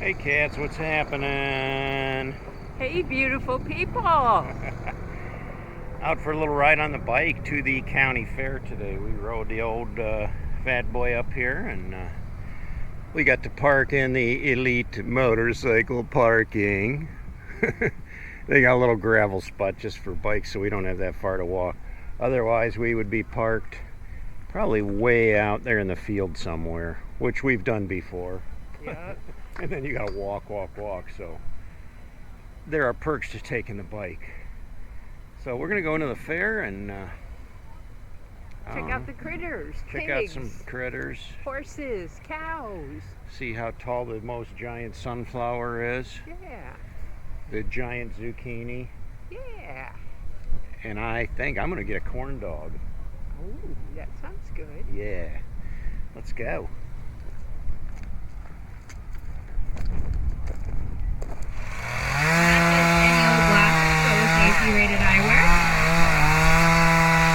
Hey cats, what's happening? Hey beautiful people! Out for a little ride on the bike to the county fair today. We rode the old fat boy up here, and we got to park in the elite motorcycle parking. They got a little gravel spot just for bikes, so we don't have that far to walk. Otherwise we would be parked probably way out there in the field somewhere, which we've done before. Yeah. And then you gotta walk, so there are perks to taking the bike. So we're gonna go into the fair and Check out the critters. check pigs, out some critters, horses, cows. see how tall the most giant sunflower is, Yeah. the giant zucchini, Yeah. and I think I'm gonna get a corn dog. Oh, that sounds good. Yeah, let's go. Rated eyewear.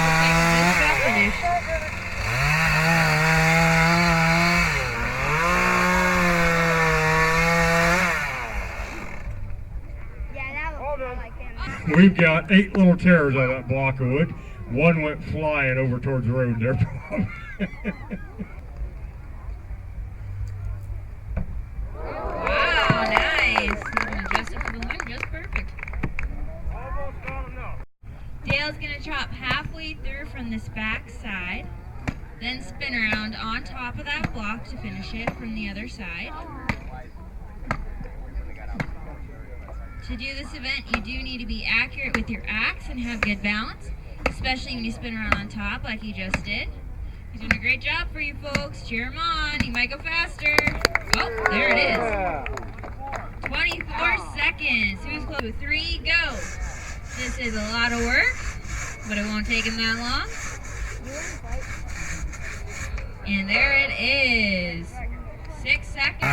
Looks like a good finish. Yeah, that looks more like him. We've got 8 little terrors on that block of wood. One went flying over towards the road there. Wow, nice. You can adjust it for the wind just perfect. Dale's gonna chop halfway through from this back side, then spin around on top of that block to finish it from the other side. To do this event, you do need to be accurate with your axe and have good balance, especially when you spin around on top like he just did. He's doing a great job for you folks. Cheer him on. He might go faster. Oh, there it is. 24 seconds. Who's close? 3, go. This is a lot of work, but it won't take him that long. And there it is. 6 seconds.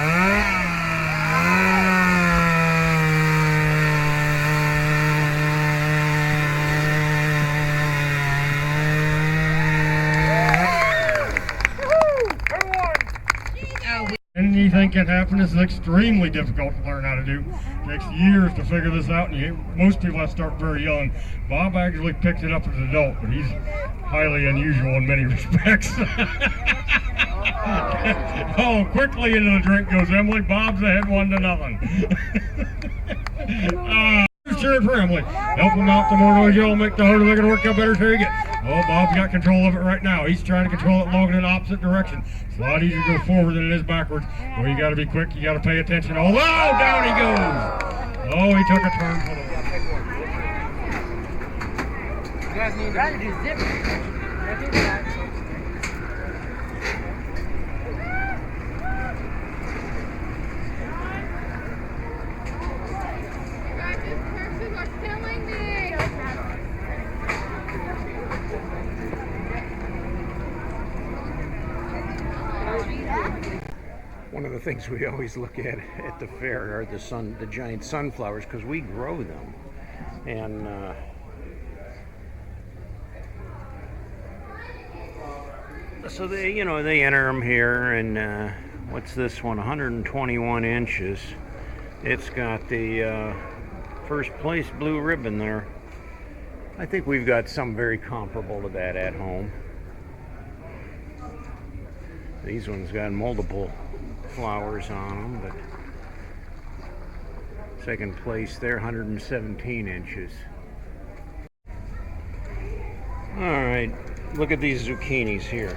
Anything can happen. This is extremely difficult to learn how to do. It takes years to figure this out, and most people have to start very young. Bob actually picked it up as an adult, but he's highly unusual in many respects. Oh, quickly into the drink goes Emily. Bob's ahead 1-0. Cheering for Emily. Help him out. The more noise you'll make, the harder they're going to work out, better so you get. Oh, Bob's got control of it right now. He's trying to control it long in the opposite direction. It's a lot easier to go forward than it is backwards. Well, you got to be quick. You got to pay attention. Oh, down he goes. Oh, he took a turn for the. You guys need to do zip. I think that. One of the things we always look at the fair are the giant sunflowers, because we grow them, and so they enter them here, and what's this one? 121 inches. It's got the first place blue ribbon there. I think we've got some very comparable to that at home. These ones got multiple flowers on them, but second place there, 117 inches. Alright, look at these zucchinis here.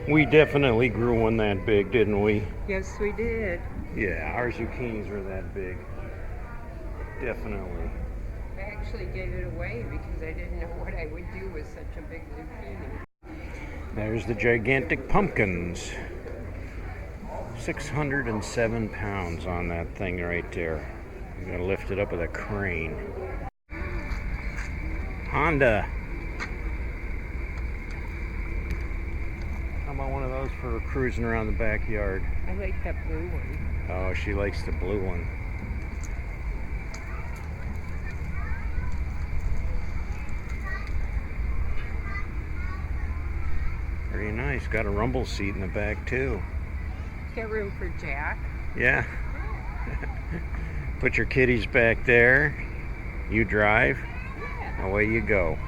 We definitely grew one that big, didn't we? Yes, we did. Yeah, our zucchinis were that big. Definitely. I actually gave it away because I didn't know what I would do with such a big zucchini. There's the gigantic pumpkins. 607 pounds on that thing right there. I'm gonna lift it up with a crane. Honda. How about one of those for cruising around the backyard? I like that blue one. Oh, she likes the blue one. Very nice. Got a rumble seat in the back too. Got room for Jack. Yeah. Put your kiddies back there. You drive. Away you go.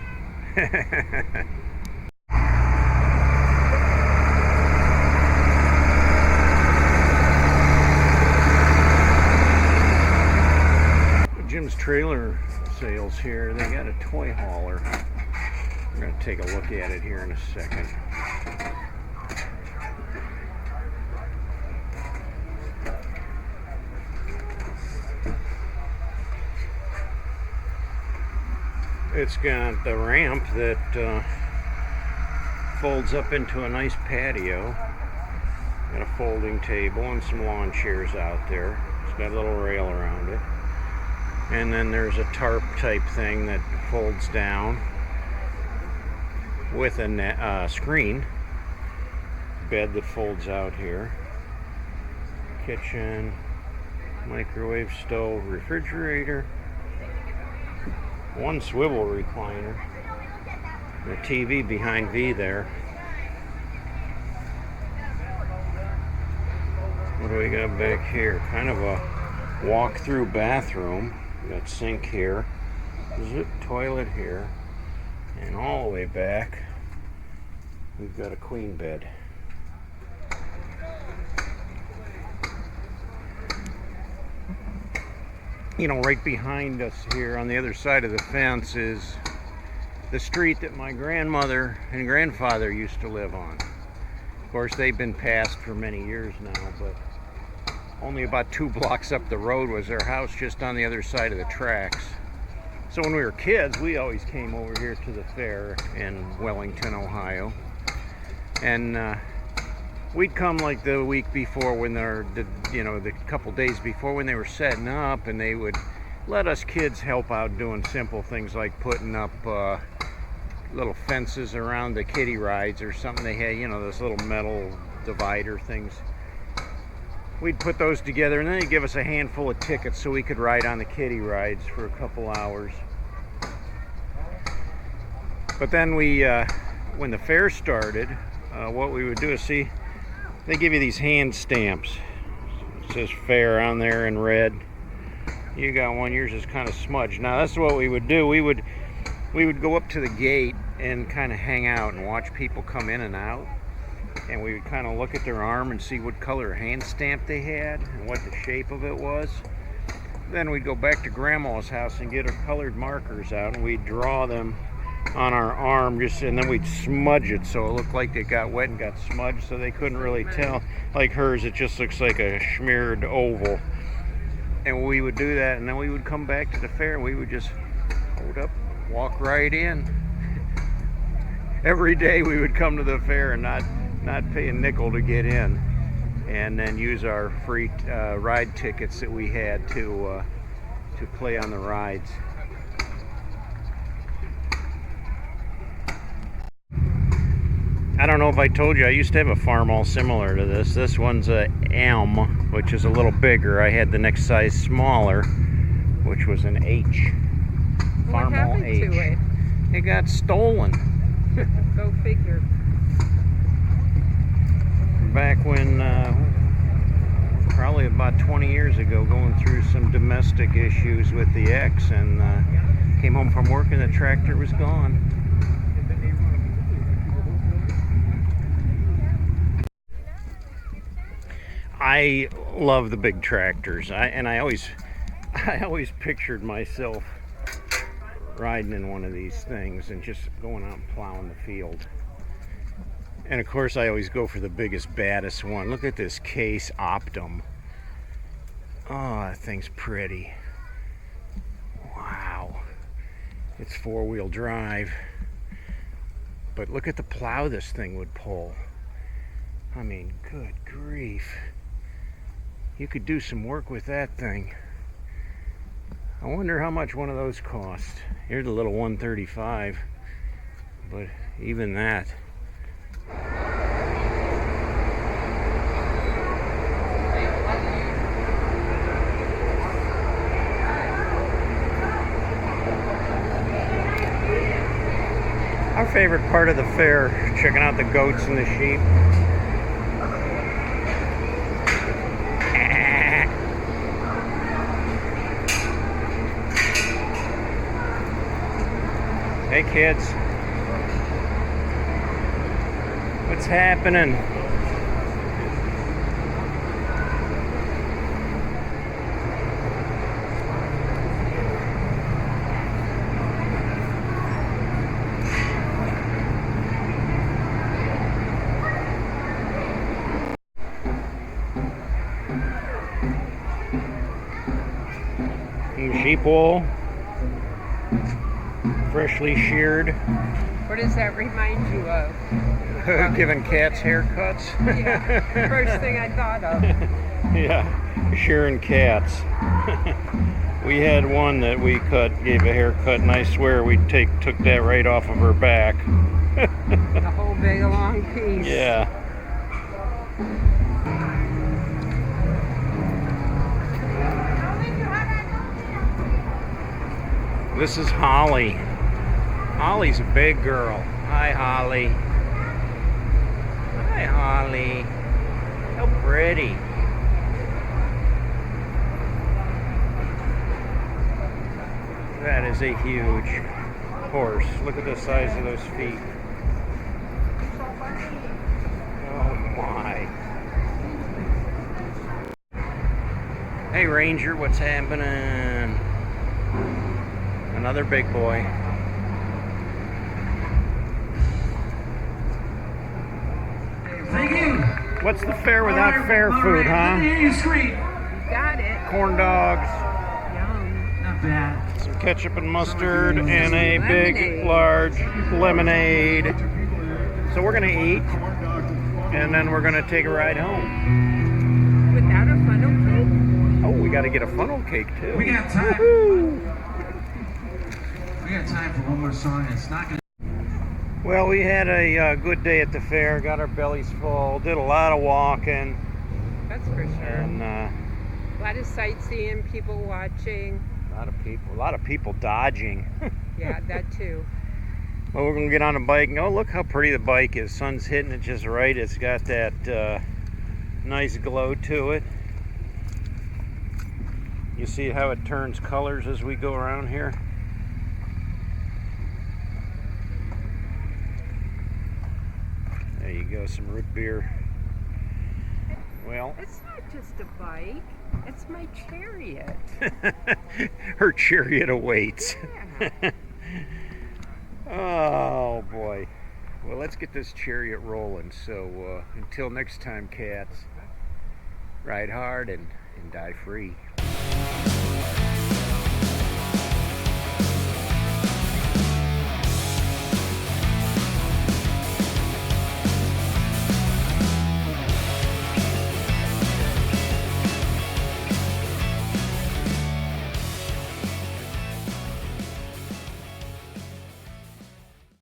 Jim's Trailer Sales here. They got a toy hauler. We're going to take a look at it here in a second. It's got the ramp that folds up into a nice patio. Got a folding table and some lawn chairs out there. It's got a little rail around it. And then there's a tarp type thing that folds down with a screen. Bed that folds out here. Kitchen, microwave, stove, refrigerator. One swivel recliner. The TV behind V there. What do we got back here? Kind of a walk-through bathroom. We got sink here. Zip toilet here. And all the way back, we've got a queen bed. You know, right behind us here on the other side of the fence is the street that my grandmother and grandfather used to live on. Of course, they've been passed for many years now, but only about 2 blocks up the road was their house, just on the other side of the tracks. So when we were kids, we always came over here to the fair in Wellington, Ohio. And we'd come like the week before when the couple days before when they were setting up, and they would let us kids help out doing simple things like putting up little fences around the kiddie rides or something. They had, those little metal divider things. We'd put those together, and then they'd give us a handful of tickets so we could ride on the kiddie rides for a couple hours. But then when the fair started, what we would do is they give you these hand stamps. It says fair on there in red. You got one, yours is kind of smudged. Now that's what we would do. We would go up to the gate and kind of hang out and watch people come in and out. And we would kind of look at their arm and see what color hand stamp they had and what the shape of it was. Then we'd go back to Grandma's house and get our colored markers out, and we'd draw them on our arm, and then we'd smudge it so it looked like it got wet and got smudged, so they couldn't really tell. Like hers, it just looks like a smeared oval. And we would do that, and then we would come back to the fair, and we would just hold up, walk right in. Every day we would come to the fair and not pay a nickel to get in, and then use our free ride tickets that we had to play on the rides. I don't know if I told you, I used to have a farm all similar to this. This one's a M, which is a little bigger. I had the next size smaller, which was an H. Farm all H. What happened to it? It got stolen. Go figure. Back when, probably about 20 years ago, going through some domestic issues with the ex, and came home from work and the tractor was gone. I love the big tractors. I always pictured myself riding in one of these things and just going out and plowing the field. And of course I always go for the biggest, baddest one. Look at this Case Optum. Oh, that thing's pretty. Wow. It's 4-wheel drive. But look at the plow this thing would pull. I mean, good grief. You could do some work with that thing. I wonder how much one of those cost. Here's a little 135, but even that. Our favorite part of the fair, checking out the goats and the sheep. Hey kids. What's happening? Sheep wool, freshly sheared. What does that remind you of? Giving cats haircuts. Yeah, first thing I thought of. Yeah, shearing cats. We had one that we gave a haircut, and I swear we took that right off of her back. The whole big long piece. Yeah. This is Holly. Holly's a big girl. Hi, Holly. Hi, Holly. How pretty. That is a huge horse. Look at the size of those feet. Oh my. Hey Ranger, what's happening? Another big boy. Thank you. What's the fair without fair food, huh? You scream. Got it. Corn dogs, Yum. Not bad. some ketchup and mustard, and a big, large lemonade. So we're gonna eat, and then we're gonna take a ride home. Without a funnel cake? Oh, we gotta get a funnel cake too. We got time. Woo-hoo. We got time for one more song. It's not gonna. Well, we had a good day at the fair, got our bellies full, did a lot of walking, That's for sure. and A lot of sightseeing, people watching. a lot of people dodging. Yeah, that too. Well, we're gonna get on a bike, and oh, look how pretty the bike is. Sun's hitting it just right. It's got that nice glow to it. You see how it turns colors as we go around here? There you go, some root beer. Well, It's not just a bike, it's my chariot. her chariot awaits. Yeah. Oh boy. Well, let's get this chariot rolling. So until next time, cats, ride hard and die free.